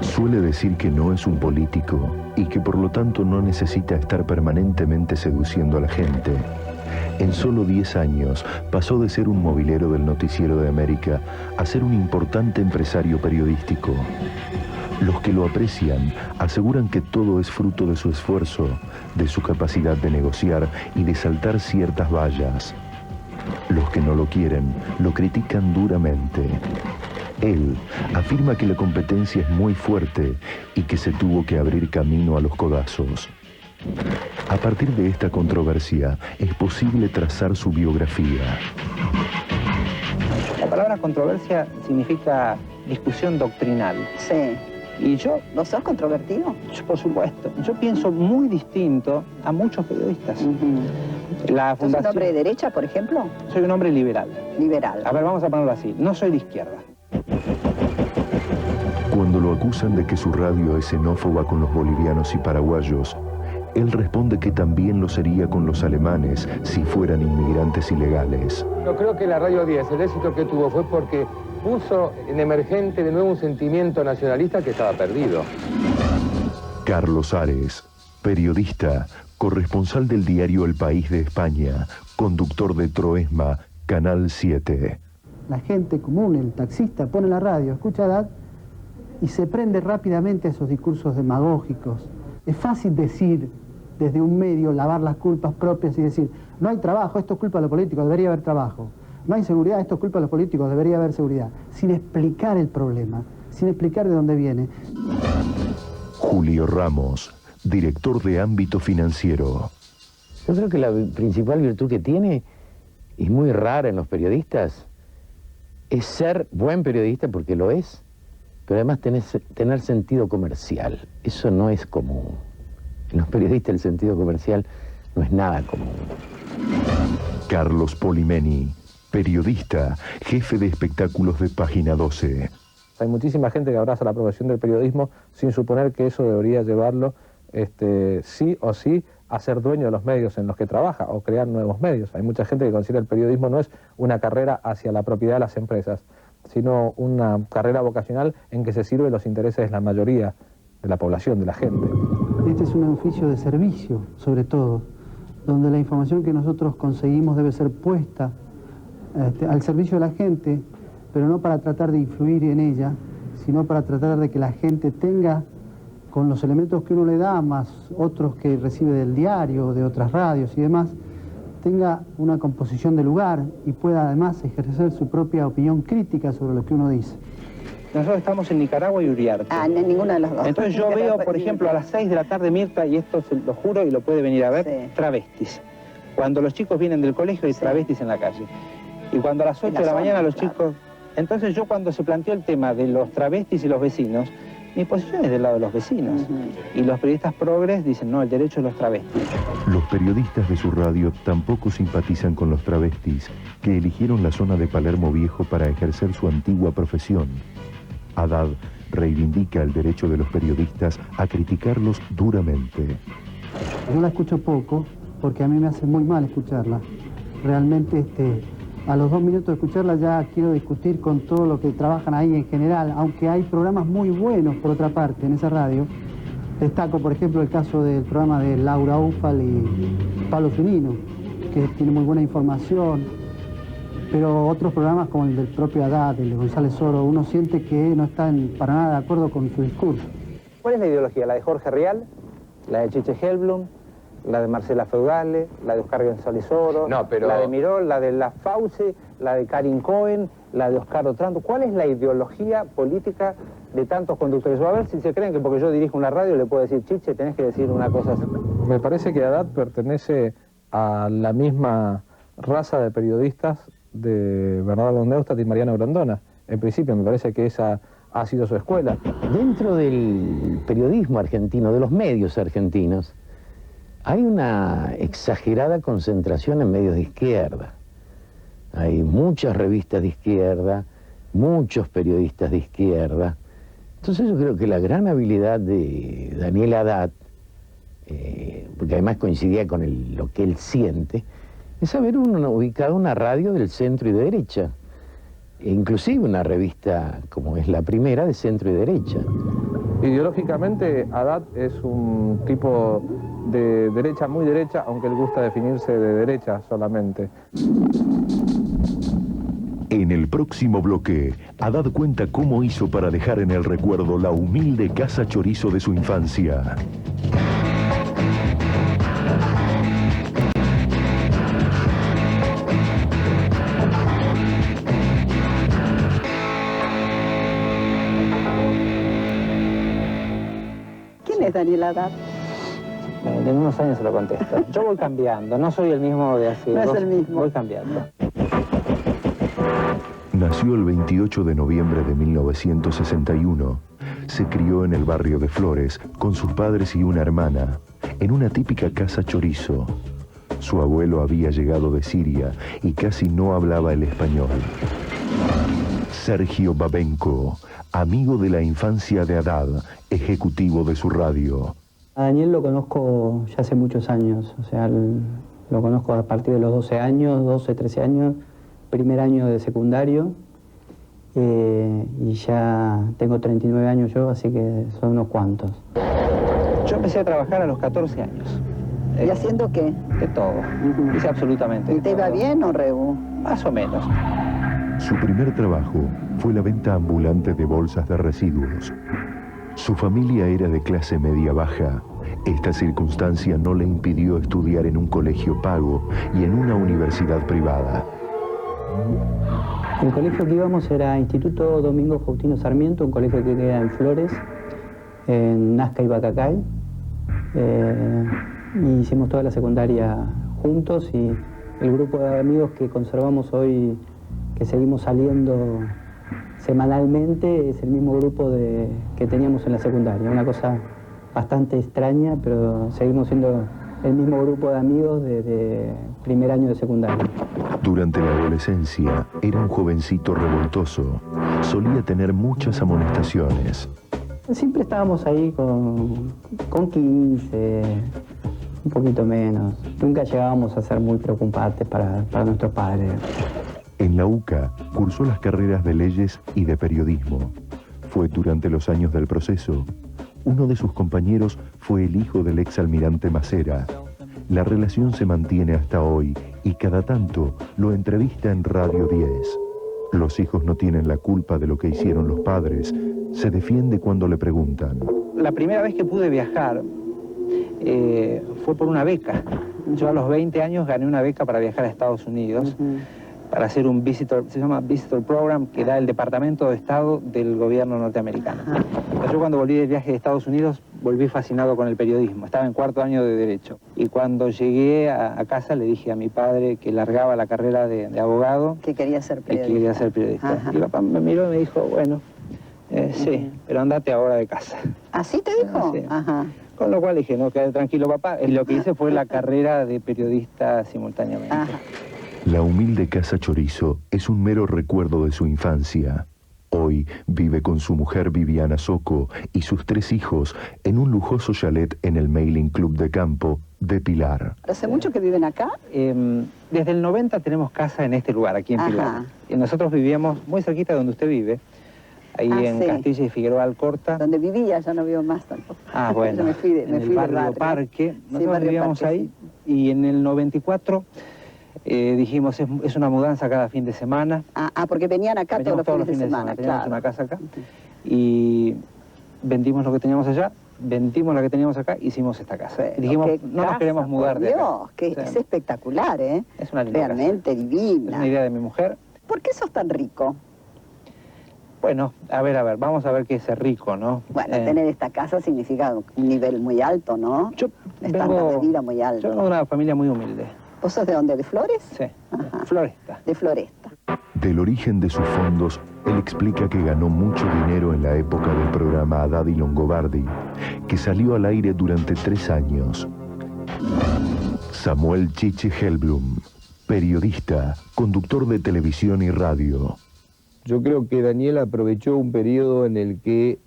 Suele decir que no es un político y que por lo tanto no necesita estar permanentemente seduciendo a la gente. En solo 10 años pasó de ser un movilero del noticiero de América a ser un importante empresario periodístico. Los que lo aprecian aseguran que todo es fruto de su esfuerzo, de su capacidad de negociar y de saltar ciertas vallas. Los que no lo quieren lo critican duramente. Él afirma que la competencia es muy fuerte y que se tuvo que abrir camino a los codazos. A partir de esta controversia, es posible trazar su biografía. La palabra controversia significa discusión doctrinal. Sí. Y yo, ¿Vos sos controvertido? por supuesto, yo pienso muy distinto a muchos periodistas. La ¿Sos un fundación... hombre de derecha, por ejemplo? Soy un hombre liberal. Liberal. A ver, vamos a ponerlo así. No soy de izquierda. Cuando lo acusan de que su radio es xenófoba con los bolivianos y paraguayos, él responde que también lo sería con los alemanes si fueran inmigrantes ilegales. Yo creo que la Radio 10, el éxito que tuvo fue porque puso en emergente de nuevo un sentimiento nacionalista que estaba perdido. Carlos Ares, periodista, corresponsal del diario El País de España, conductor de Troesma, Canal 7. La gente común, el taxista, pone la radio, escucha a Haddad y se prende rápidamente a esos discursos demagógicos. Es fácil decir desde un medio, lavar las culpas propias y decir, no hay trabajo, esto es culpa de los políticos, debería haber trabajo. No hay seguridad, esto es culpa de los políticos, debería haber seguridad. Sin explicar el problema, sin explicar de dónde viene. Julio Ramos, director de Ámbito Financiero. Yo creo que la principal virtud que tiene, y muy rara en los periodistas, es ser buen periodista porque lo es, pero además tener sentido comercial. Eso no es común. En los periodistas el sentido comercial no es nada común. Carlos Polimeni, periodista, jefe de espectáculos de Página 12. Hay muchísima gente que abraza la profesión del periodismo sin suponer que eso debería llevarlo sí o sí a ser dueño de los medios en los que trabaja o crear nuevos medios. Hay mucha gente que considera el periodismo no es una carrera hacia la propiedad de las empresas, sino una carrera vocacional en que se sirven los intereses de la mayoría de la población, de la gente. Este es un oficio de servicio, sobre todo, donde la información que nosotros conseguimos debe ser puesta al servicio de la gente, pero no para tratar de influir en ella, sino para tratar de que la gente tenga, con los elementos que uno le da, más otros que recibe del diario, de otras radios y demás, tenga una composición de lugar y pueda además ejercer su propia opinión crítica sobre lo que uno dice. Nosotros estamos en Nicaragua y Uriarte. Ah, no, ninguna de las dos. Entonces yo veo, por ejemplo, a las 6 de la tarde, Mirta, y esto se lo juro y lo puede venir a ver, Sí. travestis. Cuando los chicos vienen del colegio hay Sí. travestis en la calle. Y cuando a las 8 En la de la zona, mañana los claro. chicos... Entonces yo cuando se planteó el tema de los travestis y los vecinos, mi posición es del lado de los vecinos. Y los periodistas progres dicen, no, el derecho de los travestis. Los periodistas de su radio tampoco simpatizan con los travestis, que eligieron la zona de Palermo Viejo para ejercer su antigua profesión. Haddad reivindica el derecho de los periodistas a criticarlos duramente. Yo la escucho poco porque a mí me hace muy mal escucharla. Realmente a los 2 minutos de escucharla ya quiero discutir con todo lo que trabajan ahí en general, aunque hay programas muy buenos por otra parte en esa radio. Destaco, por ejemplo, el caso del programa de Laura Ufal y Pablo Zunino, que tiene muy buena información. Pero otros programas como el del propio Haddad, el de González Soro, uno siente que no están para nada de acuerdo con su discurso. ¿Cuál es la ideología? ¿La de Jorge Rial? ¿La de Chiche Helblum? ¿La de Marcela Feudale? ¿La de Oscar González Soro? No, pero... ¿La de Miró? ¿La de La Fauce? ¿La de Karin Cohen? ¿La de Oscar Otranto? ¿Cuál es la ideología política de tantos conductores? O a ver si se creen que porque yo dirijo una radio le puedo decir, Chiche, tenés que decir una cosa así. Me parece que Haddad pertenece a la misma raza de periodistas de Bernardo Neustadt y Mariano Grondona. En principio me parece que esa ha sido su escuela. Dentro del periodismo argentino, de los medios argentinos, hay una exagerada concentración en medios de izquierda. Hay muchas revistas de izquierda, muchos periodistas de izquierda. Entonces yo creo que la gran habilidad de Daniel Haddad, porque además coincidía con lo que él siente, es haber ubicado una radio del centro y de derecha, e inclusive una revista como es La Primera de centro y derecha. Ideológicamente, Haddad es un tipo de derecha, muy derecha, aunque él gusta definirse de derecha solamente. En el próximo bloque, Haddad cuenta cómo hizo para dejar en el recuerdo la humilde casa chorizo de su infancia. ¿Quién es Daniel Haddad? En unos años se lo contesto. Yo voy cambiando, no soy el mismo de hace No es dos, el mismo. voy cambiando. Nació el 28 de noviembre de 1961. Se crió en el barrio de Flores con sus padres y una hermana, en una típica casa chorizo. Su abuelo había llegado de Siria y casi no hablaba el español. Sergio Babenco, amigo de la infancia de Haddad, ejecutivo de su radio. A Daniel lo conozco ya hace muchos años, o sea, lo conozco a partir de los 12 años, 12, 13 años, primer año de secundario, y ya tengo 39 años yo, así que son unos cuantos. Yo empecé a trabajar a los 14 años. ¿Y haciendo qué? De todo. Hice absolutamente ¿Y te iba todo. bien o regu? Más o menos. Su primer trabajo fue la venta ambulante de bolsas de residuos. Su familia era de clase media-baja. Esta circunstancia no le impidió estudiar en un colegio pago y en una universidad privada. El colegio que íbamos era Instituto Domingo Faustino Sarmiento, un colegio que queda en Flores, en Nazca y Bacacay. Y hicimos toda la secundaria juntos, y el grupo de amigos que conservamos hoy, que seguimos saliendo semanalmente, es el mismo grupo que teníamos en la secundaria. Una cosa bastante extraña, pero seguimos siendo el mismo grupo de amigos desde primer año de secundaria. Durante la adolescencia era un jovencito revoltoso. Solía tener muchas amonestaciones. Siempre estábamos ahí con 15, un poquito menos. Nunca llegábamos a ser muy preocupantes para nuestros padres. En la UCA cursó las carreras de leyes y de periodismo. Fue durante los años del proceso. Uno de sus compañeros fue el hijo del exalmirante Macera. La relación se mantiene hasta hoy y cada tanto lo entrevista en Radio 10. Los hijos no tienen la culpa de lo que hicieron los padres. Se defiende cuando le preguntan. La primera vez que pude viajar fue por una beca. Yo a los 20 años gané una beca para viajar a Estados Unidos, para hacer un visitor, se llama Visitor Program, que da el Departamento de Estado del gobierno norteamericano. Entonces, yo cuando volví del viaje de Estados Unidos, volví fascinado con el periodismo. Estaba en cuarto año de Derecho. Y cuando llegué a casa le dije a mi padre que largaba la carrera de abogado. Que quería ser Y periodista. que quería ser periodista. Ajá. Y papá me miró y me dijo, bueno, sí, pero andate ahora de casa. ¿Así te dijo? Sí. Ajá. Con lo cual dije, no, quédate tranquilo, papá. Y lo que hice fue la carrera de periodista simultáneamente. Ajá. La humilde casa Chorizo es un mero recuerdo de su infancia. Hoy vive con su mujer Viviana Soco y sus 3 hijos en un lujoso chalet en el Mailing Club de Campo de Pilar. ¿Hace mucho que viven acá? Desde el 90 tenemos casa en este lugar, aquí en Ajá. Pilar. Y nosotros vivíamos muy cerquita de donde usted vive, ahí en Sí. Castilla y Figueroa Alcorta. Donde vivía, ya no vivo más tampoco. Ah, bueno, Yo me fui en el del barrio Parque. Sí, Nosotros barrio vivíamos Parque, ahí y en el 94 dijimos, es una mudanza cada fin de semana. Porque venían acá Veníamos todos los fines de semana, Teníamos claro. una casa acá y vendimos lo que teníamos allá, vendimos la que teníamos acá, hicimos esta casa. Pero Y dijimos, qué no nos casa, queremos mudar por de acá. Dios, que O sea, es espectacular, ¿eh? es una linda Realmente casa. Es divina. una idea de mi mujer. ¿Por qué sos tan rico? Bueno, a ver, vamos a ver qué es ser rico, ¿no? Bueno, tener esta casa significa un nivel muy alto, ¿no? Yo Estándar de vida muy alto. Yo vengo de una familia muy humilde. ¿Vos sos de dónde? ¿De Flores? Sí, Ajá. Floresta. De Floresta. Del origen de sus fondos, él explica que ganó mucho dinero en la época del programa Haddad y Longobardi, que salió al aire durante 3 años. Samuel Chiche Helblum, periodista, conductor de televisión y radio. Yo creo que Daniel aprovechó un periodo en el que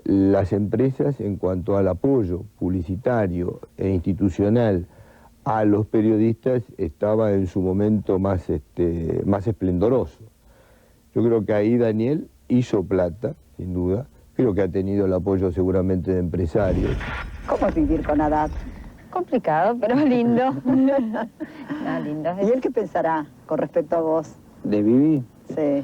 las empresas, en cuanto al apoyo publicitario e institucional a los periodistas, estaba en su momento más esplendoroso. Yo creo que ahí Daniel hizo plata, sin duda, Creo que ha tenido el apoyo seguramente de empresarios. ¿Cómo es vivir con Haddad? Complicado, pero lindo. No, lindo. ¿Y él qué pensará con respecto a vos? ¿De Vivi? Sí.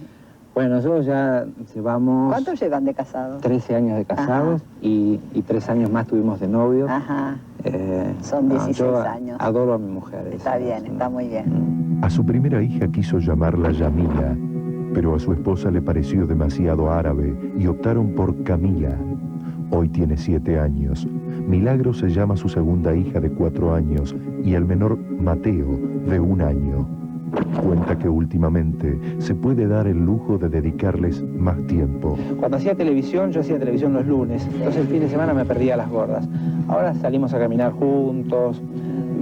Bueno, nosotros ya llevamos... ¿Cuánto llevan de casados? 13 años de casados y 3 años más tuvimos de novios. Ajá. Son 16 yo años. Adoro a mi mujer. Está bien, está muy bien. A su primera hija quiso llamarla Yamila, pero a su esposa le pareció demasiado árabe y optaron por Camila. Hoy tiene 7 años. Milagro se llama su segunda hija de 4 años y el menor Mateo, de 1 año. Cuenta que últimamente se puede dar el lujo de dedicarles más tiempo. Cuando hacía televisión, yo hacía televisión los lunes, entonces el fin de semana me perdía las gordas. Ahora salimos a caminar juntos,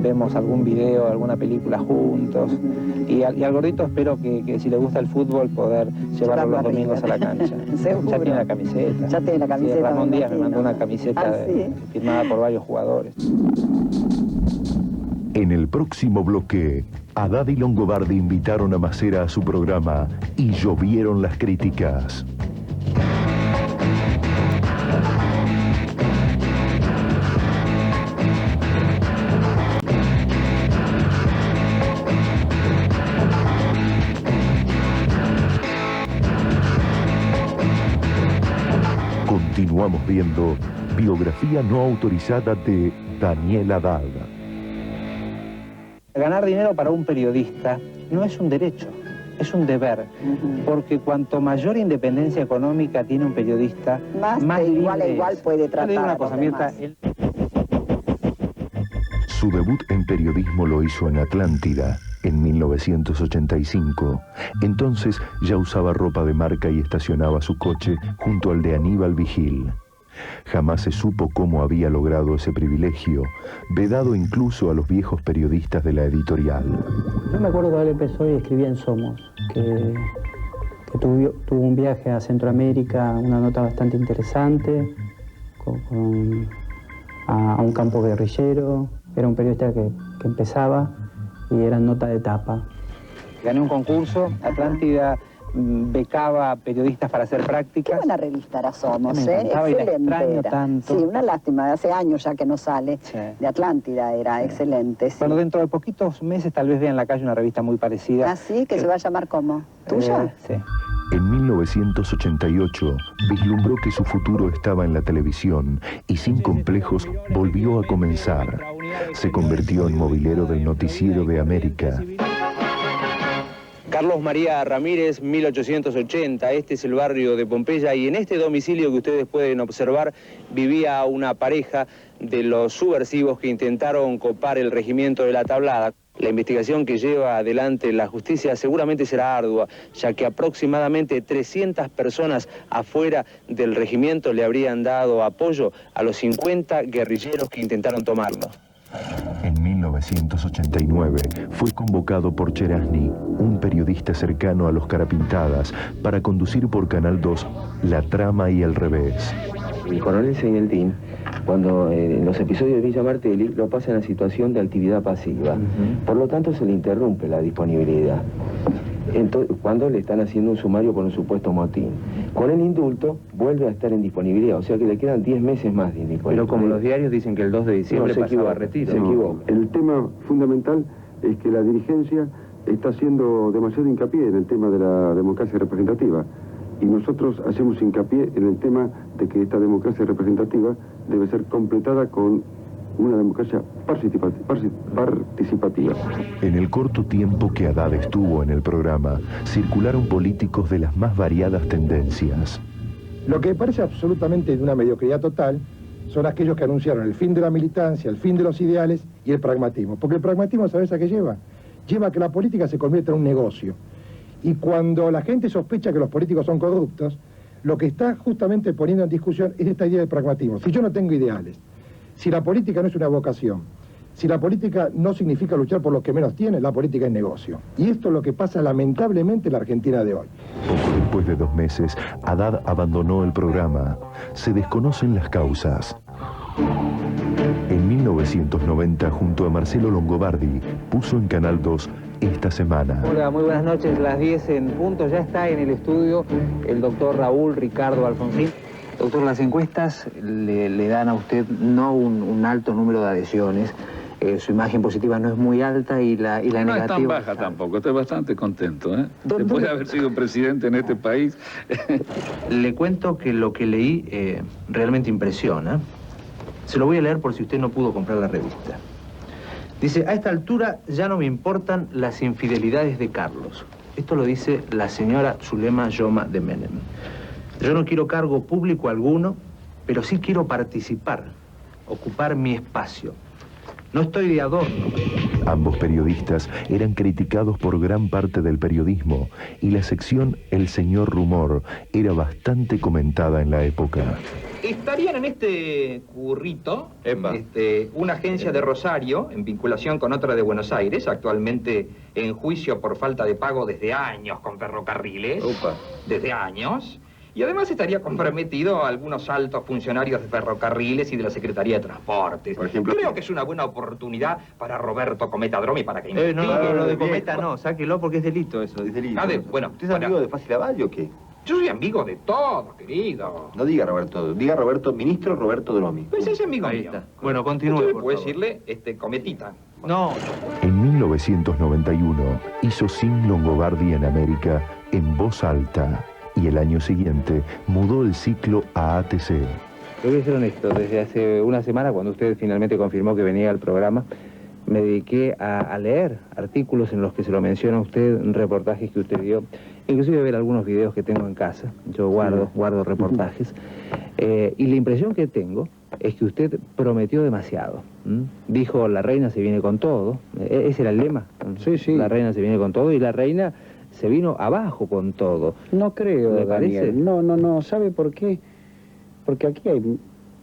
vemos algún video, alguna película juntos, y al gordito espero que si le gusta el fútbol poder llevarlo los domingos a la cancha. Seguro. Ya tiene la camiseta. Ya tiene la camiseta. Sí, Ramón me Díaz me imagino. mandó una camiseta ¿Sí? firmada por varios jugadores. En el próximo bloque, Haddad y Longobardi invitaron a Macera a su programa y llovieron las críticas. Continuamos viendo biografía no autorizada de Daniel Haddad. Ganar dinero para un periodista no es un derecho, es un deber, porque cuanto mayor independencia económica tiene un periodista, más de igual a libre igual es. puede Yo tratar le digo a una los cosa, Mirta, demás. Su debut en periodismo lo hizo en Atlántida, en 1985. Entonces ya usaba ropa de marca y estacionaba su coche junto al de Aníbal Vigil. Jamás se supo cómo había logrado ese privilegio, vedado incluso a los viejos periodistas de la editorial. Yo me acuerdo que él empezó y escribía en Somos, que tuvo un viaje a Centroamérica, una nota bastante interesante, a un campo guerrillero. Era un periodista que empezaba y era nota de tapa. Gané un concurso, Atlántida becaba periodistas para hacer Qué prácticas. buena revista era Somos, Me encantaba y la excelente extraño era. tanto. Sí, una lástima, hace años ya que no sale. Sí. De Atlántida era excelente. Sí. Bueno, dentro de poquitos meses tal vez vea en la calle una revista muy parecida. Así que se va a llamar ¿cómo? ¿Tuya? Sí. En 1988 vislumbró que su futuro estaba en la televisión y sin complejos volvió a comenzar. Se convirtió en movilero del noticiero de América. Carlos María Ramírez, 1880, este es el barrio de Pompeya y en este domicilio que ustedes pueden observar vivía una pareja de los subversivos que intentaron copar el regimiento de la Tablada. La investigación que lleva adelante la justicia seguramente será ardua, ya que aproximadamente 300 personas afuera del regimiento le habrían dado apoyo a los 50 guerrilleros que intentaron tomarlo. En 1989 fue convocado por Cherasny, un periodista cercano a los Carapintadas, para conducir por Canal 2 La Trama y el Revés. El coronel Señaltín, cuando en los episodios de Villa Martelli, lo pasa en la situación de actividad pasiva. Por lo tanto, se le interrumpe la disponibilidad. Entonces, cuando le están haciendo un sumario por un supuesto motín. Con el indulto, vuelve a estar en disponibilidad, o sea que le quedan 10 meses más de indisponibilidad. Pero como los diarios dicen que el 2 de diciembre pasaba a retiro. Se equivoca. El tema fundamental es que la dirigencia está haciendo demasiado hincapié en el tema de la democracia representativa. Y nosotros hacemos hincapié en el tema de que esta democracia representativa debe ser completada con una democracia participativa. En el corto tiempo que Haddad estuvo en el programa, circularon políticos de las más variadas tendencias. Lo que me parece absolutamente de una mediocridad total son aquellos que anunciaron el fin de la militancia, el fin de los ideales y el pragmatismo. Porque el pragmatismo, ¿sabes a qué lleva? Lleva a que la política se convierta en un negocio. Y cuando la gente sospecha que los políticos son corruptos, lo que está justamente poniendo en discusión es esta idea del pragmatismo. Si yo no tengo ideales, si la política no es una vocación, si la política no significa luchar por los que menos tienen, la política es negocio. Y esto es lo que pasa lamentablemente en la Argentina de hoy. Poco después de 2 meses, Haddad abandonó el programa. Se desconocen las causas. En 1990, junto a Marcelo Longobardi, puso en Canal 2 Esta Semana. Hola, muy buenas noches, las 10 en punto. Ya está en el estudio el doctor Raúl Ricardo Alfonsín. Doctor, las encuestas le dan a usted no un alto número de adhesiones. Su imagen positiva no es muy alta y la negativa... No es tan baja tampoco, estoy bastante contento, ¿eh? Después de haber sido presidente en este país. Le cuento que lo que leí realmente impresiona. Se lo voy a leer por si usted no pudo comprar la revista. Dice, a esta altura ya no me importan las infidelidades de Carlos. Esto lo dice la señora Zulema Yoma de Menem. Yo no quiero cargo público alguno, pero sí quiero participar, ocupar mi espacio. No estoy de adorno. Ambos periodistas eran criticados por gran parte del periodismo y la sección El Señor Rumor era bastante comentada en la época. Estarían en este currito una agencia de Rosario en vinculación con otra de Buenos Aires, actualmente en juicio por falta de pago desde años con ferrocarriles. Desde años. Y además estaría comprometido a algunos altos funcionarios de ferrocarriles y de la Secretaría de Transportes. Por ejemplo, creo que es una buena oportunidad para Roberto Cometa Dromi para que investigue. No, lo de Cometa no, sáquelo porque es delito eso. Es delito. Bueno, ¿usted es amigo de Fácil Lavalle o qué? Yo soy amigo de todos, querido. No diga Roberto, diga Roberto, ministro Roberto Dromi. Pues ese es amigo mío. Está. Bueno, continúe, Usted por puede favor. decirle, Cometita. No. En 1991 hizo Sin Longobardi en América en voz alta y el año siguiente mudó el ciclo a ATC. Le voy a ser honesto, desde hace una semana, cuando usted finalmente confirmó que venía al programa, me dediqué a leer artículos en los que se lo menciona a usted, reportajes que usted dio, inclusive a ver algunos videos que tengo en casa. Yo guardo reportajes. Y la impresión que tengo es que usted prometió demasiado. Dijo, la reina se viene con todo. Ese era el lema. Sí, sí. La reina se viene con todo y la reina se vino abajo con todo. No creo, ¿Le Daniel. parece? No. ¿Sabe por qué? Porque aquí hay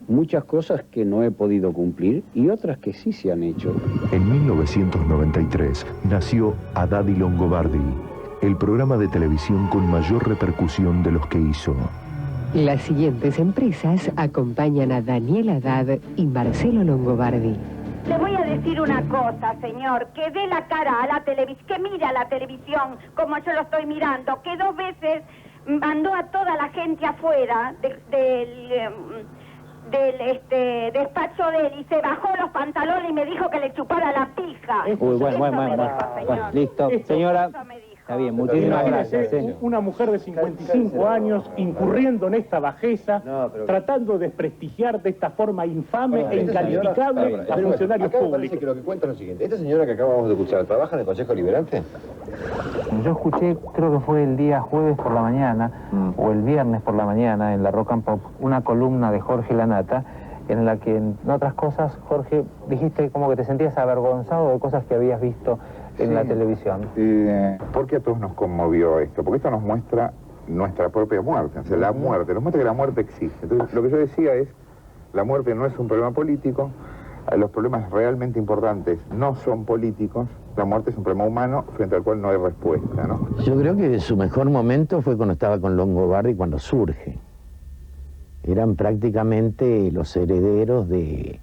muchas cosas que no he podido cumplir y otras que sí se han hecho. En 1993 nació Haddad y Longobardi, el programa de televisión con mayor repercusión de los que hizo. Las siguientes empresas acompañan a Daniel Haddad y Marcelo Longobardi. Le voy a decir una cosa, señor, que dé la cara a la televisión, que mire a la televisión como yo lo estoy mirando, que 2 veces mandó a toda la gente afuera del despacho de él y se bajó los pantalones y me dijo que le chupara la pija. Uy, bueno, listo. Señora, está bien, muchísimas gracias. Una mujer de 55 años incurriendo en esta bajeza, tratando de desprestigiar de esta forma infame e incalificable a funcionarios acá me parece públicos. que lo que cuenta es lo siguiente. Esta señora que acabamos de escuchar, ¿trabaja en el Consejo Liberante? Yo escuché, creo que fue el día jueves por la mañana o el viernes por la mañana en la Rock and Pop, una columna de Jorge Lanata en la que, en otras cosas, Jorge, dijiste como que te sentías avergonzado de cosas que habías visto en la televisión. ¿Por qué a todos nos conmovió esto? Porque esto nos muestra nuestra propia muerte, o sea, la muerte, nos muestra que la muerte existe. Entonces, lo que yo decía es, la muerte no es un problema político, los problemas realmente importantes no son políticos, la muerte es un problema humano frente al cual no hay respuesta, ¿no? Yo creo que su mejor momento fue cuando estaba con Longobardi, cuando surge. Eran prácticamente los herederos de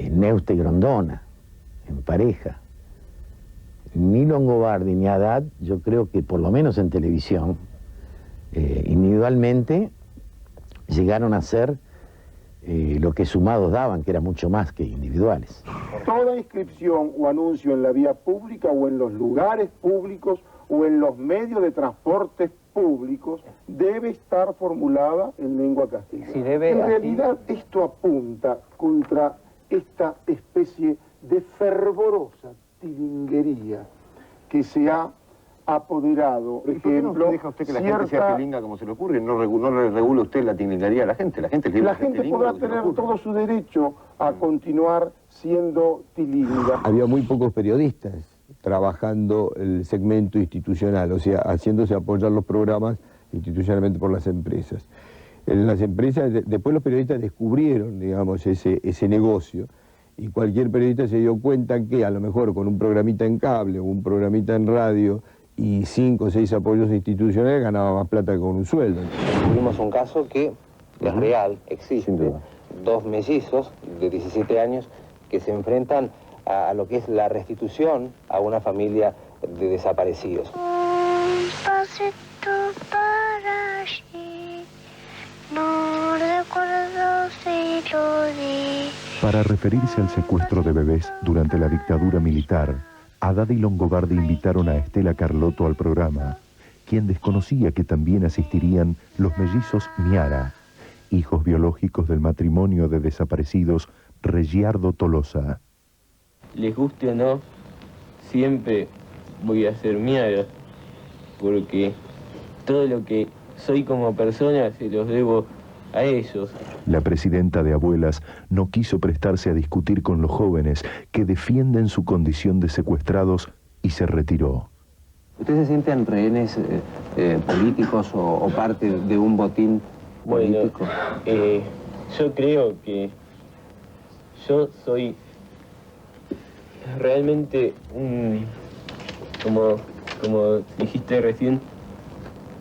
Neuste y Grondona, en pareja. Ni Longobardi ni Haddad, yo creo que por lo menos en televisión, individualmente, llegaron a ser lo que sumados daban, que era mucho más que individuales. Toda inscripción o anuncio en la vía pública o en los lugares públicos o en los medios de transporte públicos debe estar formulada en lengua castellana. Si debe, en realidad esto apunta contra esta especie de fervorosa tilinguería que se ha apoderado, ¿Por qué no deja usted que la gente sea tilinga como se le ocurre? ¿No le regula usted la tilinguería a la gente? La gente, la gente podrá tener todo su derecho a continuar siendo tilinga. Había muy pocos periodistas trabajando el segmento institucional, o sea, haciéndose apoyar los programas institucionalmente por las empresas. En las empresas, después los periodistas descubrieron, digamos, ese negocio, y cualquier periodista se dio cuenta que a lo mejor con un programita en cable o un programita en radio y 5 o 6 apoyos institucionales ganaba más plata que con un sueldo. Tuvimos un caso que es real, existe, 2 mellizos de 17 años que se enfrentan a lo que es la restitución a una familia de desaparecidos. Un pasito para allí No recuerdo si lo di. Para referirse al secuestro de bebés durante la dictadura militar, Haddad y Longobardi invitaron a Estela Carlotto al programa, quien desconocía que también asistirían los mellizos Miara, hijos biológicos del matrimonio de desaparecidos Regiardo Tolosa. Les guste o no, siempre voy a ser Miara, porque todo lo que soy como persona se los debo a ellos. La presidenta de Abuelas no quiso prestarse a discutir con los jóvenes que defienden su condición de secuestrados y se retiró. ¿Ustedes se sienten rehenes políticos o parte de un botín político? Bueno, yo creo que yo soy realmente un, como dijiste recién,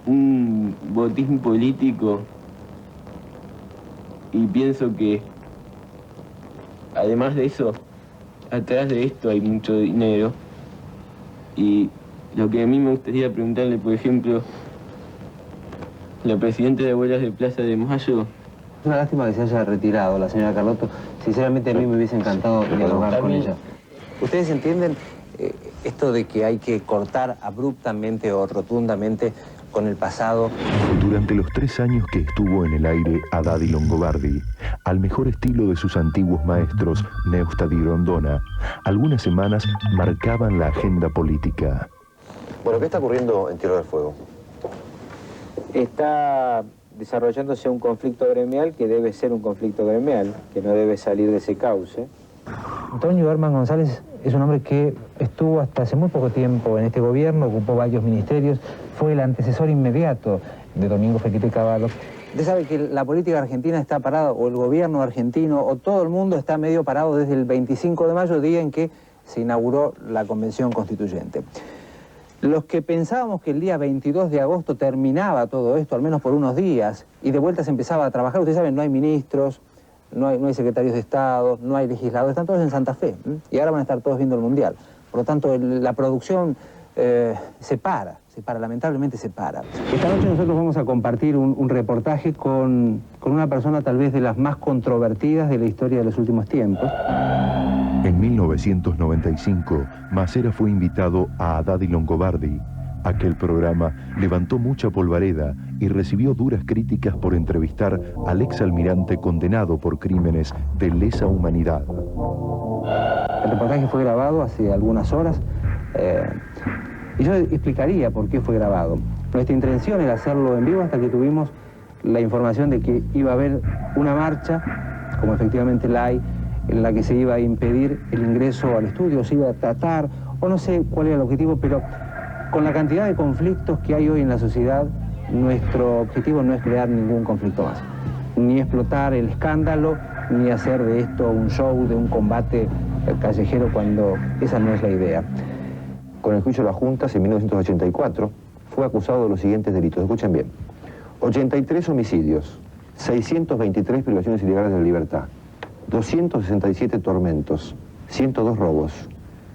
un botín político, y pienso que además de eso, atrás de esto hay mucho dinero, y lo que a mí me gustaría preguntarle, por ejemplo, la presidenta de Abuelas de Plaza de Mayo. Es una lástima que se haya retirado la señora Carlotto. Sinceramente a mí me hubiese encantado dialogar con ella. ¿Ustedes entienden esto de que hay que cortar abruptamente o rotundamente con el pasado? Durante los 3 años que estuvo en el aire Haddad y Longobardi, al mejor estilo de sus antiguos maestros Neustadt y Grondona, algunas semanas marcaban la agenda política. Bueno, ¿qué está ocurriendo en Tierra del Fuego? Está desarrollándose un conflicto gremial que debe ser un conflicto gremial, que no debe salir de ese cauce. Antonio Herman González es un hombre que estuvo hasta hace muy poco tiempo en este gobierno, ocupó varios ministerios, fue el antecesor inmediato de Domingo Fequete Cavallo. Usted sabe que la política argentina está parada, o el gobierno argentino, o todo el mundo está medio parado desde el 25 de mayo, día en que se inauguró la Convención Constituyente. Los que pensábamos que el día 22 de agosto terminaba todo esto, al menos por unos días, y de vuelta se empezaba a trabajar, ustedes saben, no hay ministros, no hay secretarios de Estado, no hay legisladores, están todos en Santa Fe, y ahora van a estar todos viendo el Mundial. Por lo tanto, la producción se para, lamentablemente se para. Esta noche nosotros vamos a compartir un reportaje con una persona tal vez de las más controvertidas de la historia de los últimos tiempos. En 1995, Macera fue invitado a Haddad y Longobardi. Aquel programa levantó mucha polvareda y recibió duras críticas por entrevistar al exalmirante condenado por crímenes de lesa humanidad. El reportaje fue grabado hace algunas horas y yo explicaría por qué fue grabado. Nuestra intención era hacerlo en vivo hasta que tuvimos la información de que iba a haber una marcha, como efectivamente la hay, en la que se iba a impedir el ingreso al estudio, se iba a tratar, o no sé cuál era el objetivo, pero con la cantidad de conflictos que hay hoy en la sociedad, nuestro objetivo no es crear ningún conflicto más. Ni explotar el escándalo, ni hacer de esto un show, de un combate callejero, cuando esa no es la idea. Con el juicio de las juntas, en 1984, fue acusado de los siguientes delitos. Escuchen bien. 83 homicidios, 623 privaciones ilegales de la libertad, 267 tormentos, 102 robos,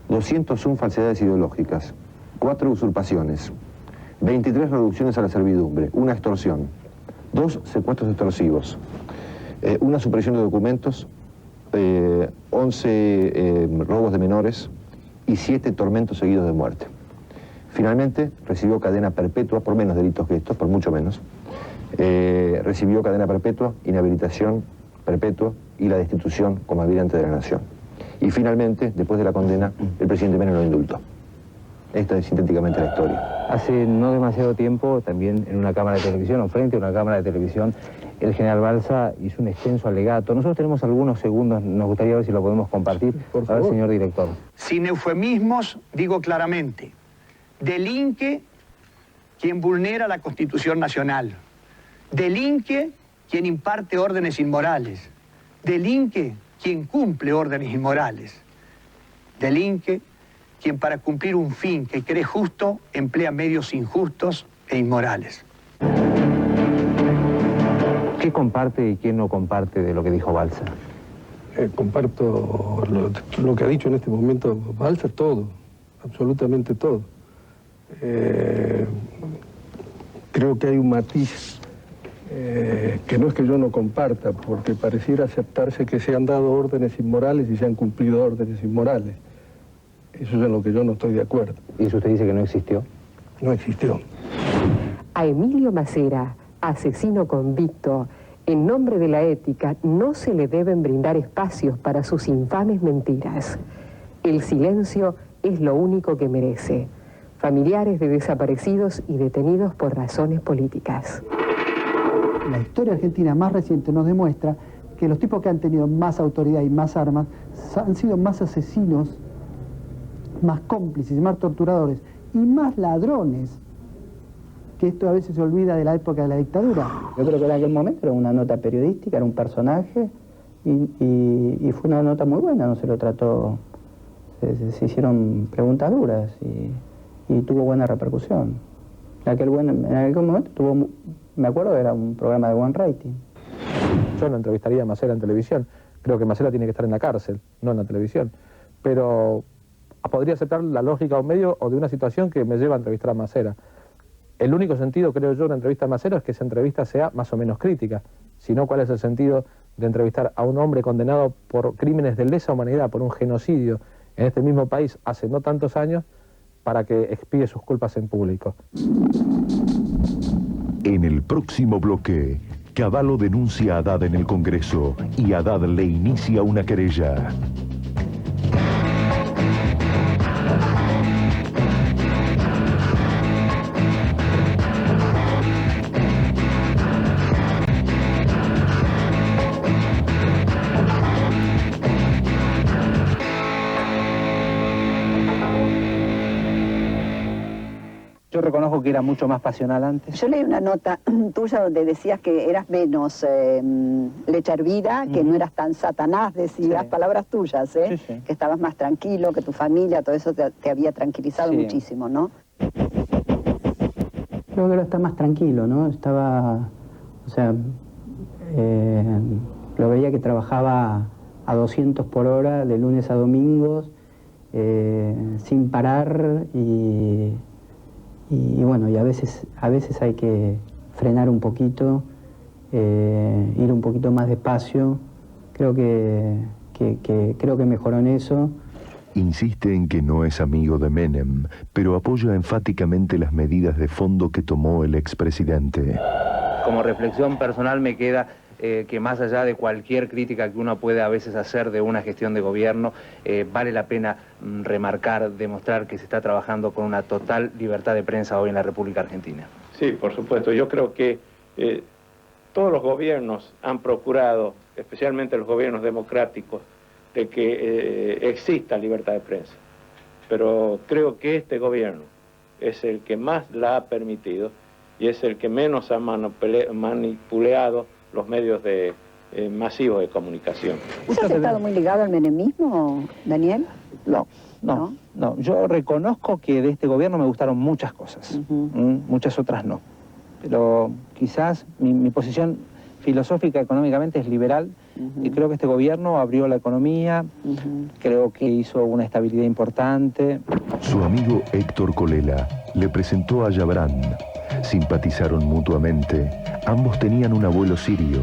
201 falsedades ideológicas, 4 usurpaciones, 23 reducciones a la servidumbre, 1 extorsión, 2 secuestros extorsivos, 1 supresión de documentos, 11 robos de menores y 7 tormentos seguidos de muerte. Finalmente recibió cadena perpetua por menos delitos que estos, por mucho menos. Recibió cadena perpetua, inhabilitación perpetua y la destitución como almirante de la nación. Y finalmente, después de la condena, el presidente Menem lo indultó. Esta es sintéticamente la historia. Hace no demasiado tiempo, también en una cámara de televisión, o frente a una cámara de televisión, el general Balsa hizo un extenso alegato. Nosotros tenemos algunos segundos, nos gustaría ver si lo podemos compartir. Por favor, señor director. Sin eufemismos, digo claramente, delinque quien vulnera la Constitución Nacional, delinque quien imparte órdenes inmorales, delinque quien cumple órdenes inmorales, delinque quien para cumplir un fin que cree justo emplea medios injustos e inmorales. ¿Qué comparte y quién no comparte de lo que dijo Balsa? Comparto lo que ha dicho en este momento Balsa, todo, absolutamente todo. Creo que hay un matiz que no es que yo no comparta, porque pareciera aceptarse que se han dado órdenes inmorales y se han cumplido órdenes inmorales. Eso es en lo que yo no estoy de acuerdo. ¿Y eso usted dice que no existió? No existió. A Emilio Macera, asesino convicto, en nombre de la ética, no se le deben brindar espacios para sus infames mentiras. El silencio es lo único que merece. Familiares de desaparecidos y detenidos por razones políticas. La historia argentina más reciente nos demuestra que los tipos que han tenido más autoridad y más armas han sido más asesinos, más cómplices, más torturadores y más ladrones, que esto a veces se olvida de la época de la dictadura. Yo creo que en aquel momento era una nota periodística, era un personaje y fue una nota muy buena, no se lo trató, se hicieron preguntas duras y tuvo buena repercusión. En aquel momento tuvo, me acuerdo, era un programa de buen rating. Yo no entrevistaría a Macera en televisión, creo que Macera tiene que estar en la cárcel, no en la televisión, pero podría aceptar la lógica de un medio o de una situación que me lleva a entrevistar a Macera. El único sentido, creo yo, de una entrevista a Macera es que esa entrevista sea más o menos crítica. Si no, ¿cuál es el sentido de entrevistar a un hombre condenado por crímenes de lesa humanidad, por un genocidio en este mismo país hace no tantos años, para que expíe sus culpas en público? En el próximo bloque, Cavallo denuncia a Haddad en el Congreso y Haddad le inicia una querella. Yo reconozco que era mucho más pasional antes. Yo leí una nota tuya donde decías que eras menos leche hervida, que no eras tan satanás, decías, palabras tuyas, ¿eh? Sí. Que estabas más tranquilo, que tu familia, todo eso te había tranquilizado muchísimo, ¿no? Creo que ahora está más tranquilo, ¿no? Estaba, o sea, lo veía que trabajaba a 200 por hora de lunes a domingos, sin parar y bueno, y a veces hay que frenar un poquito, ir un poquito más despacio. Creo que mejoró en eso. Insiste en que no es amigo de Menem, pero apoya enfáticamente las medidas de fondo que tomó el expresidente. Como reflexión personal me queda que más allá de cualquier crítica que uno puede a veces hacer de una gestión de gobierno, vale la pena remarcar, demostrar que se está trabajando con una total libertad de prensa hoy en la República Argentina. Sí, por supuesto. Yo creo que todos los gobiernos han procurado, especialmente los gobiernos democráticos, de que exista libertad de prensa. Pero creo que este gobierno es el que más la ha permitido y es el que menos ha manipulado los medios masivos de comunicación. ¿Usted ha estado muy ligado al menemismo, Daniel? No. Yo reconozco que de este gobierno me gustaron muchas cosas, muchas otras no. Pero quizás mi posición filosófica económicamente es liberal y creo que este gobierno abrió la economía, creo que hizo una estabilidad importante. Su amigo Héctor Colela le presentó a Yabrán. Simpatizaron mutuamente. Ambos tenían un abuelo sirio.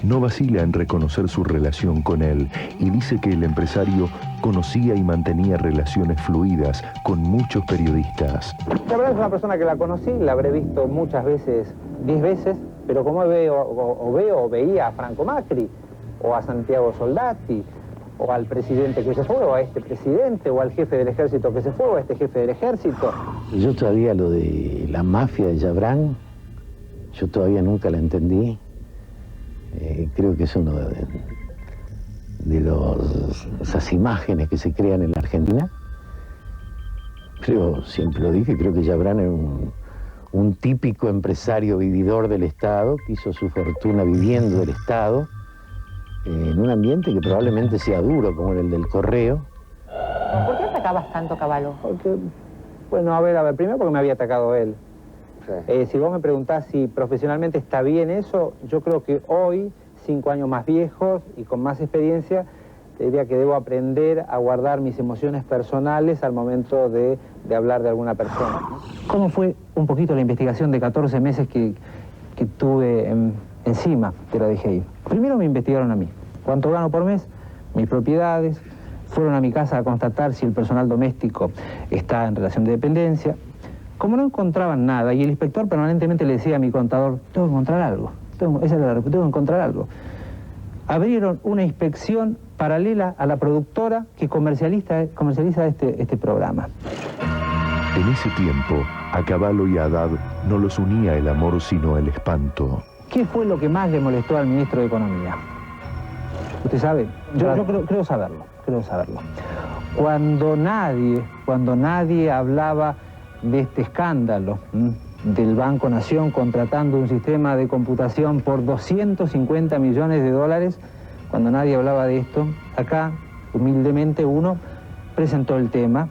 No vacila en reconocer su relación con él y dice que el empresario conocía y mantenía relaciones fluidas con muchos periodistas. Yabrán es una persona que la conocí, la habré visto muchas veces, 10 veces, pero como veía a Franco Macri, o a Santiago Soldati, o al presidente que se fue, o a este presidente, o al jefe del ejército que se fue, o a este jefe del ejército. Yo todavía lo de la mafia de Yabrán, yo todavía nunca la entendí. Creo que es uno de esas imágenes que se crean en la Argentina. Creo, siempre lo dije, creo que Yabrán es un típico empresario vividor del Estado, que hizo su fortuna viviendo del Estado, en un ambiente que probablemente sea duro, como el del Correo. ¿Por qué atacabas tanto Cavallo? Porque, bueno, a ver, primero porque me había atacado él. Sí. Si vos me preguntás si profesionalmente está bien eso, yo creo que hoy, 5 años más viejos y con más experiencia, te diría que debo aprender a guardar mis emociones personales al momento de hablar de alguna persona, ¿no? ¿Cómo fue un poquito la investigación de 14 meses que que tuve encima de la DGI. Primero me investigaron a mí. ¿Cuánto gano por mes? Mis propiedades. Fueron a mi casa a constatar si el personal doméstico está en relación de dependencia. Como no encontraban nada, y el inspector permanentemente le decía a mi contador, tengo que encontrar algo, tengo que encontrar algo. Abrieron una inspección paralela a la productora que comercializa este programa. En ese tiempo, a Cavallo y a Haddad no los unía el amor sino el espanto. ¿Qué fue lo que más le molestó al ministro de Economía? ¿Usted sabe? Yo creo saberlo. Cuando nadie hablaba de este escándalo del Banco Nación contratando un sistema de computación por 250 millones de dólares, cuando nadie hablaba de esto, acá, humildemente, uno presentó el tema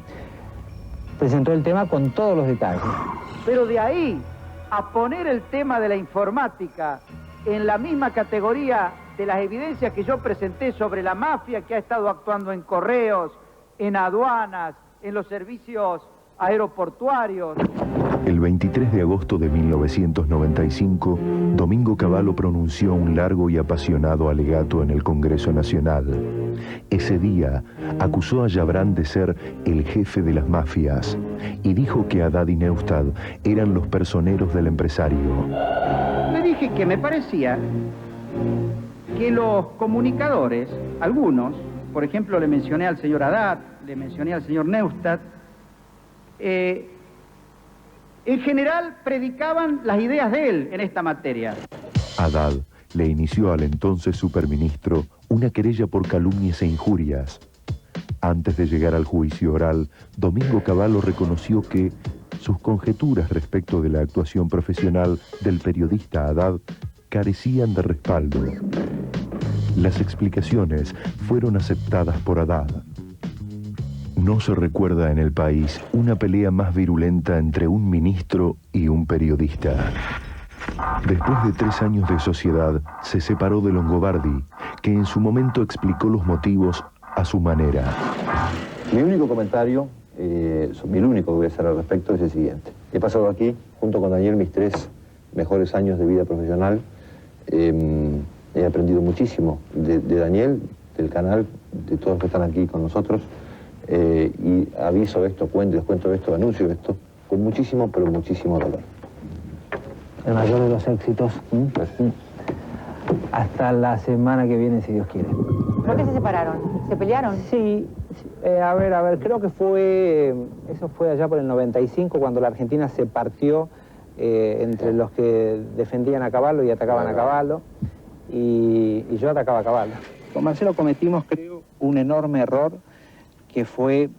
con todos los detalles. Pero de ahí a poner el tema de la informática en la misma categoría de las evidencias que yo presenté sobre la mafia que ha estado actuando en correos, en aduanas, en los servicios aeroportuarios. El 23 de agosto de 1995, Domingo Cavallo pronunció un largo y apasionado alegato en el Congreso Nacional. Ese día acusó a Yabrán de ser el jefe de las mafias y dijo que Haddad y Neustadt eran los personeros del empresario. Le dije que me parecía que los comunicadores, algunos, por ejemplo le mencioné al señor Haddad, le mencioné al señor Neustadt, en general predicaban las ideas de él en esta materia. Haddad le inició al entonces superministro una querella por calumnias e injurias. Antes de llegar al juicio oral, Domingo Cavallo reconoció que sus conjeturas respecto de la actuación profesional del periodista Haddad carecían de respaldo. Las explicaciones fueron aceptadas por Haddad. No se recuerda en el país una pelea más virulenta entre un ministro y un periodista. Después de 3 años de sociedad, se separó de Longobardi, que en su momento explicó los motivos a su manera. Mi único comentario, el único que voy a hacer al respecto es el siguiente. He pasado aquí, junto con Daniel, mis 3 mejores años de vida profesional. He aprendido muchísimo de Daniel, del canal, de todos los que están aquí con nosotros. Y aviso esto, les cuento esto, anuncio esto, con muchísimo, pero muchísimo dolor. El mayor de los éxitos. Hasta la semana que viene, si Dios quiere. ¿Por qué se separaron? ¿Se pelearon? Sí, a ver, creo que eso fue allá por el 95, cuando la Argentina se partió entre los que defendían a Cavallo y atacaban a Cavallo, y yo atacaba a Cavallo. Con Marcelo cometimos, creo, un enorme error, que fue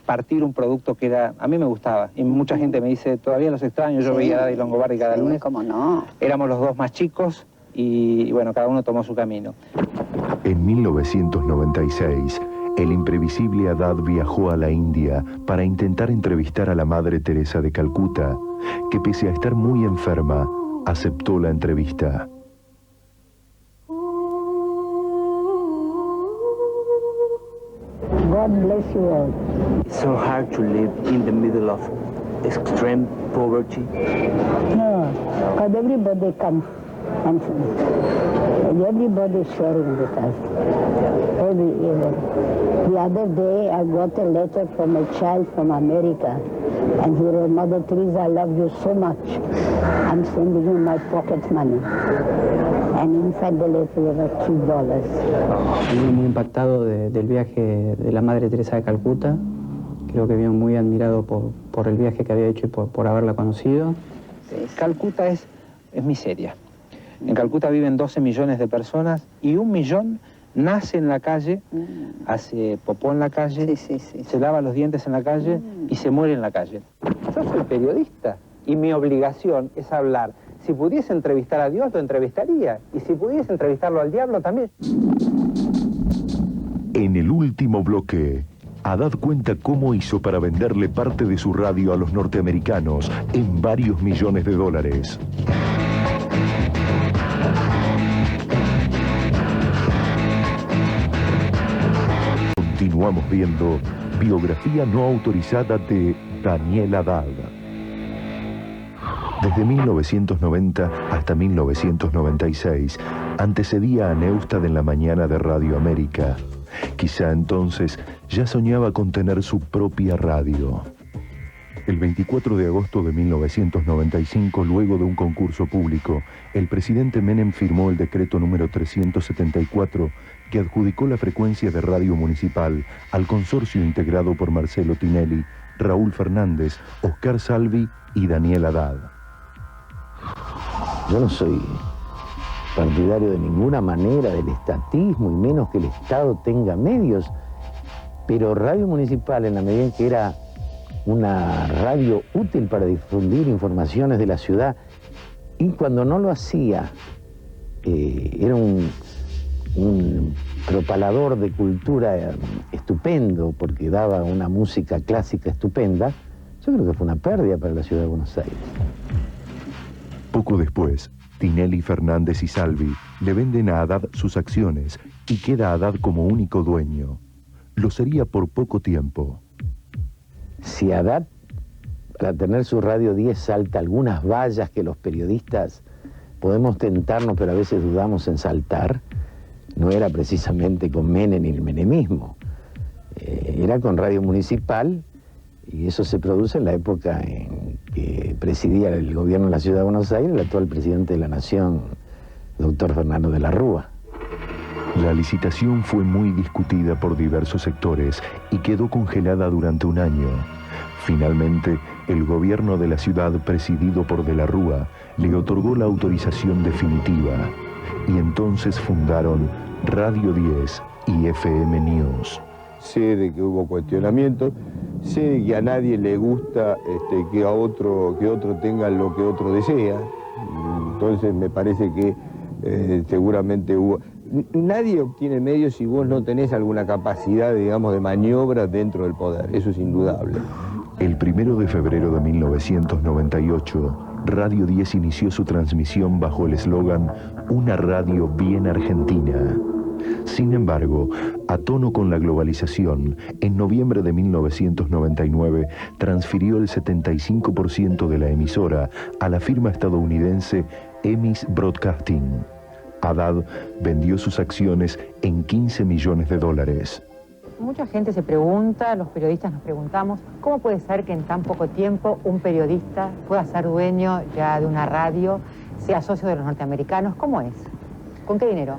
partir un producto que a mí me gustaba, y mucha gente me dice, todavía los extraño, yo veía a Haddad y Longobardi cada lunes. ¿Cómo no? Éramos los 2 más chicos, y bueno, cada uno tomó su camino. En 1996, el imprevisible Haddad viajó a la India para intentar entrevistar a la Madre Teresa de Calcuta, que pese a estar muy enferma, aceptó la entrevista. God bless you all. It's so hard to live in the middle of extreme poverty. No, because everybody comes and everybody is sharing with us. The other day I got a letter from a child from America, and he wrote, Mother Teresa, I love you so much. I'm sending you my pocket money. And inside the letter there were $2. Vino muy impactado del viaje de la Madre Teresa de Calcuta. Creo que vino muy admirado por el viaje que había hecho y por haberla conocido. Calcuta es miseria. En Calcuta viven 12 millones de personas y 1 millón nace en la calle, hace popó en la calle, se lava los dientes en la calle y se muere en la calle. Yo soy periodista y mi obligación es hablar. Si pudiese entrevistar a Dios, lo entrevistaría. Y si pudiese entrevistarlo al diablo, también. En el último bloque, Haddad cuenta cómo hizo para venderle parte de su radio a los norteamericanos en varios millones de dólares. Continuamos viendo biografía no autorizada de Daniel Haddad. Desde 1990 hasta 1996, antecedía a Neustadt en la mañana de Radio América. Quizá entonces ya soñaba con tener su propia radio. El 24 de agosto de 1995, luego de un concurso público, el presidente Menem firmó el decreto número 374 que adjudicó la frecuencia de radio municipal al consorcio integrado por Marcelo Tinelli, Raúl Fernández, Oscar Salvi y Daniel Haddad. Yo no soy partidario de ninguna manera del estatismo y menos que el Estado tenga medios, pero Radio Municipal, en la medida en que era una radio útil para difundir informaciones de la ciudad, y cuando no lo hacía, era un propalador de cultura estupendo, porque daba una música clásica estupenda. Yo creo que fue una pérdida para la ciudad de Buenos Aires. Poco después, Tinelli, Fernández y Salvi le venden a Haddad sus acciones y queda Haddad como único dueño. Lo sería por poco tiempo. Si Haddad, para tener su Radio 10, salta algunas vallas que los periodistas podemos tentarnos, pero a veces dudamos en saltar, no era precisamente con Menem ni el menemismo, era con Radio Municipal, y eso se produce en la época en que presidía el gobierno de la Ciudad de Buenos Aires el actual presidente de la Nación, doctor Fernando de la Rúa. La licitación fue muy discutida por diversos sectores y quedó congelada durante un año. Finalmente, el gobierno de la ciudad, presidido por de la Rúa, le otorgó la autorización definitiva. Y entonces fundaron Radio 10 y FM News. Sé de que hubo cuestionamientos, sé de que a nadie le gusta que otro tenga lo que otro desea. Entonces me parece que seguramente hubo... Nadie obtiene medios si vos no tenés alguna capacidad, digamos, de maniobra dentro del poder. Eso es indudable. El 1 de febrero de 1998, Radio 10 inició su transmisión bajo el eslogan «Una radio bien argentina». Sin embargo, a tono con la globalización, en noviembre de 1999 transfirió el 75% de la emisora a la firma estadounidense Emis Broadcasting. Haddad vendió sus acciones en $15 millones. Mucha gente se pregunta, los periodistas nos preguntamos, ¿cómo puede ser que en tan poco tiempo un periodista pueda ser dueño ya de una radio, sea socio de los norteamericanos? ¿Cómo es? ¿Con qué dinero?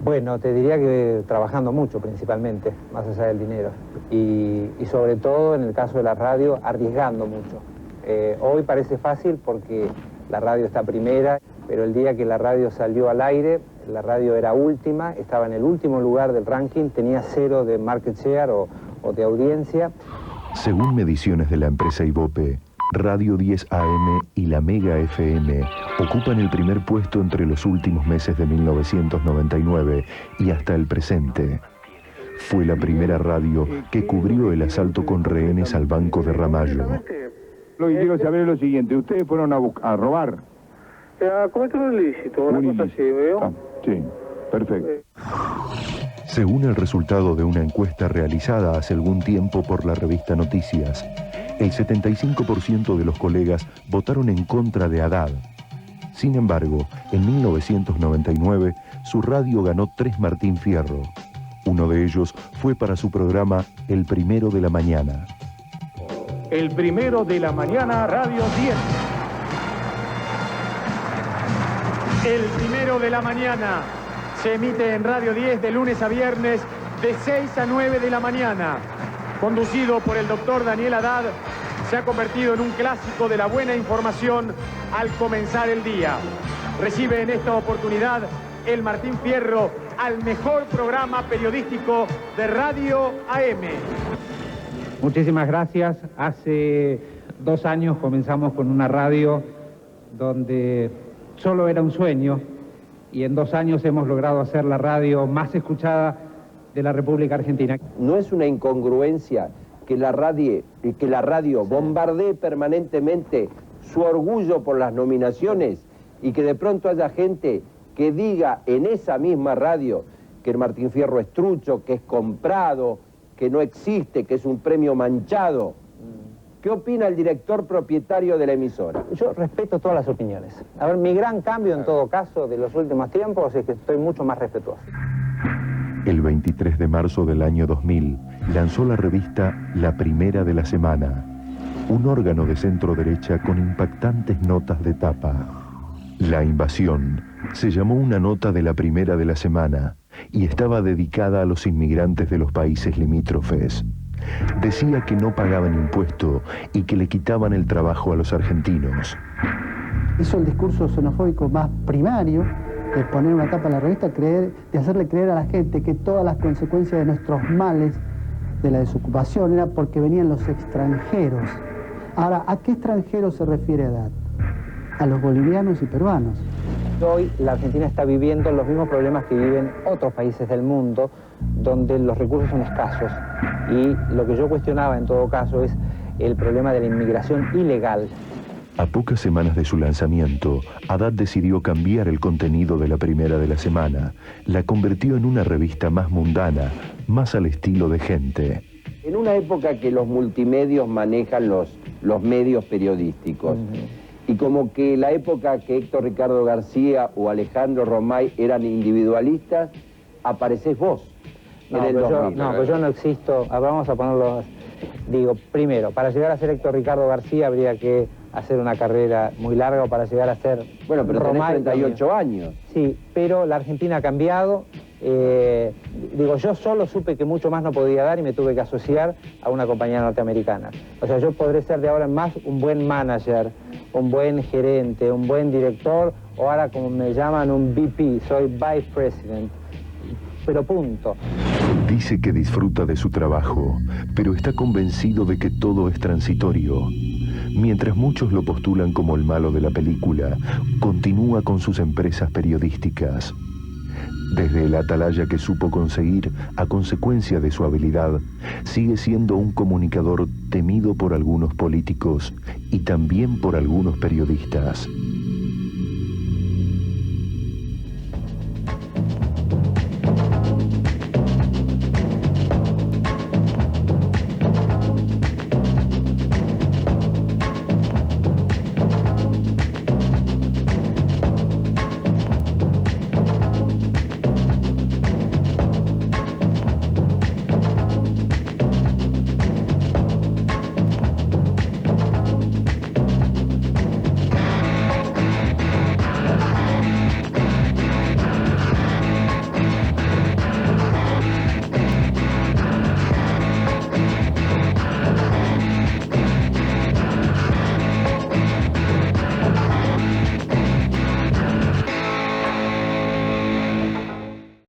Bueno, te diría que trabajando mucho principalmente, más allá del dinero. Y sobre todo en el caso de la radio, arriesgando mucho. Hoy parece fácil porque la radio está primera, pero el día que la radio salió al aire, la radio era última, estaba en el último lugar del ranking, tenía 0 de market share o de audiencia. Según mediciones de la empresa Ibope, Radio 10 AM y la Mega FM ocupan el primer puesto entre los últimos meses de 1999 y hasta el presente. Fue la primera radio que cubrió el asalto con rehenes al Banco de Ramallo. Lo que quiero saber es lo siguiente, ¿ustedes fueron a robar? A cometer un ilícito, una cosa así, ¿veo? Sí, perfecto. Según el resultado de una encuesta realizada hace algún tiempo por la revista Noticias, el 75% de los colegas votaron en contra de Haddad. Sin embargo, en 1999, su radio ganó 3 Martín Fierro. Uno de ellos fue para su programa El Primero de la Mañana. El Primero de la Mañana, Radio 10. El Primero de la Mañana se emite en Radio 10 de lunes a viernes de 6 a 9 de la mañana. Conducido por el doctor Daniel Haddad, se ha convertido en un clásico de la buena información al comenzar el día. Recibe en esta oportunidad el Martín Fierro al mejor programa periodístico de Radio AM. Muchísimas gracias. Hace 2 años comenzamos con una radio donde solo era un sueño y en 2 años hemos logrado hacer la radio más escuchada de la República Argentina. No es una incongruencia que la radio bombardee permanentemente su orgullo por las nominaciones y que de pronto haya gente que diga en esa misma radio que el Martín Fierro es trucho, que es comprado, que no existe, que es un premio manchado, ¿Qué opina el director propietario de la emisora? Yo respeto todas las opiniones. A ver, mi gran cambio en todo caso de los últimos tiempos es que estoy mucho más respetuoso. El 23 de marzo del año 2000 lanzó la revista La Primera de la Semana, un órgano de centro derecha con impactantes notas de tapa. La invasión se llamó una nota de La Primera de la Semana y estaba dedicada a los inmigrantes de los países limítrofes. Decía que no pagaban impuesto y que le quitaban el trabajo a los argentinos. Hizo el discurso xenofóbico más primario de poner una tapa en la revista, de hacerle creer a la gente que todas las consecuencias de nuestros males, de la desocupación, era porque venían los extranjeros. Ahora, ¿a qué extranjeros se refiere Haddad? A los bolivianos y peruanos. Hoy la Argentina está viviendo los mismos problemas que viven otros países del mundo, donde los recursos son escasos. Y lo que yo cuestionaba en todo caso es el problema de la inmigración ilegal. A pocas semanas de su lanzamiento, Haddad decidió cambiar el contenido de La Primera de la Semana. La convirtió en una revista más mundana, más al estilo de Gente. En una época que los multimedios manejan los medios periodísticos, y como que la época que Héctor Ricardo García o Alejandro Romay eran individualistas, aparecés vos en el 2000. No, pues yo no existo. Vamos a ponerlo. Digo, primero, para llegar a ser Héctor Ricardo García habría que hacer una carrera muy larga, o para llegar a ser Bueno, pero Romay, tenés 38 años. Sí, pero la Argentina ha cambiado. Digo, yo solo supe que mucho más no podía dar y me tuve que asociar a una compañía norteamericana. O sea, yo podré ser de ahora en más un buen manager, un buen gerente, un buen director, o ahora como me llaman un VP, soy Vice President. Pero punto. Dice que disfruta de su trabajo, pero está convencido de que todo es transitorio. Mientras muchos lo postulan como el malo de la película, continúa con sus empresas periodísticas. Desde el atalaya que supo conseguir a consecuencia de su habilidad, sigue siendo un comunicador temido por algunos políticos y también por algunos periodistas.